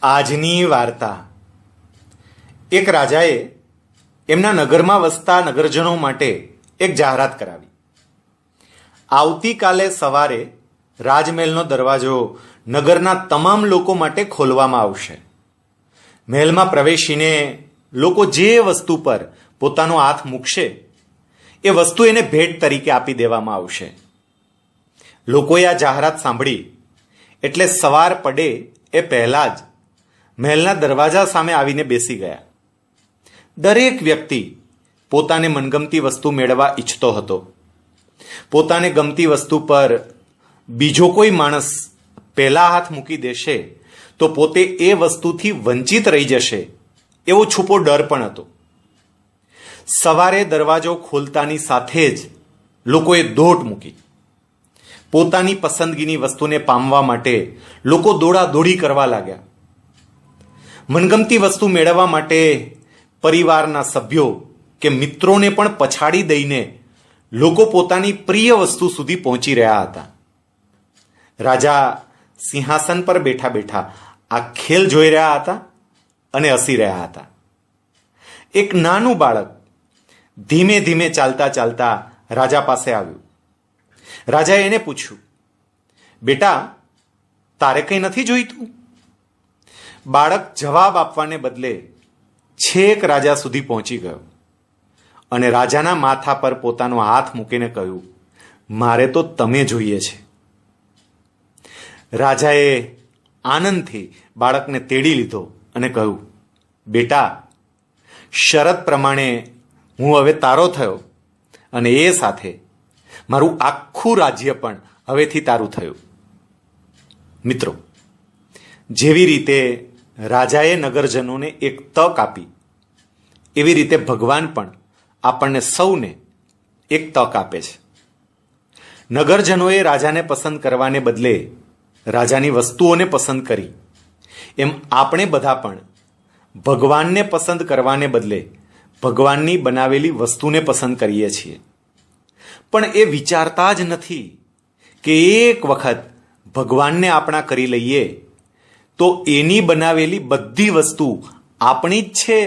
આજની વાર્તા। એક રાજાએ એમના નગરમાં વસતા નગરજનો માટે એક જાહેરાત કરાવી। આવતીકાલે સવારે રાજમહેલનો દરવાજો નગરના તમામ લોકો માટે ખોલવામાં આવશે। મહેલમાં પ્રવેશીને લોકો જે વસ્તુ પર પોતાનો હાથ મૂકશે એ વસ્તુ એને ભેટ તરીકે આપી દેવામાં આવશે। લોકોએ આ જાહેરાત સાંભળી એટલે સવાર પડે એ પહેલા જ મહેલના દરવાજા સામે આવીને બેસી ગયા। દરેક વ્યક્તિ પોતાને મનગમતી વસ્તુ મેળવવા ઈચ્છતો હતો। પોતાને ગમતી વસ્તુ પર બીજો કોઈ માણસ પહેલા હાથ મૂકી દેશે તો પોતે એ વસ્તુથી વંચિત રહી જશે એવો છૂપો ડર પણ હતો। સવારે દરવાજો ખોલતાની સાથે જ લોકોએ દોટ મૂકી। પોતાની પસંદગીની વસ્તુને પામવા માટે લોકો દોડાદોડી કરવા લાગ્યા। મનગમતી વસ્તુ મેળવવા માટે પરિવારના સભ્યો કે મિત્રોને પણ પછાડી દઈને લોકો પોતાની પ્રિય વસ્તુ સુધી પહોંચી રહ્યા હતા। રાજા સિંહાસન પર બેઠા બેઠા આ ખેલ જોઈ રહ્યા હતા અને હસી રહ્યા હતા। એક નાનું બાળક ધીમે ધીમે ચાલતા ચાલતા રાજા પાસે આવ્યું। રાજાએ એને પૂછ્યું, બેટા, તારે કંઈ નથી જોઈતું? બાળક જવાબ આપવાને બદલે છેક રાજા સુધી પહોંચી ગયો અને રાજાના માથા પર પોતાનો હાથ મૂકીને કહ્યું, મારે તો તમે જોઈએ છે। રાજાએ આનંદથી બાળકને તેડી લીધો અને કહ્યું, બેટા, શરત પ્રમાણે હું હવે તારો થયો અને એ સાથે મારું આખું રાજ્ય પણ હવેથી તારું થયું। મિત્રો, જેવી રીતે રાજાએ નગરજનોને એક તક આપી એવી રીતે ભગવાન પણ આપણને સૌને એક તક આપે છે। નગરજનોએ રાજાને પસંદ કરવાને બદલે રાજાની વસ્તુઓને પસંદ કરી, એમ આપણે બધા પણ ભગવાનને પસંદ કરવાને બદલે ભગવાનની બનાવેલી વસ્તુને પસંદ કરીએ છીએ, પણ એ વિચારતા જ નથી કે એક વખત ભગવાનને આપણા કરી લઈએ તો એની બનાવેલી બધી વસ્તુ આપણી જ છે।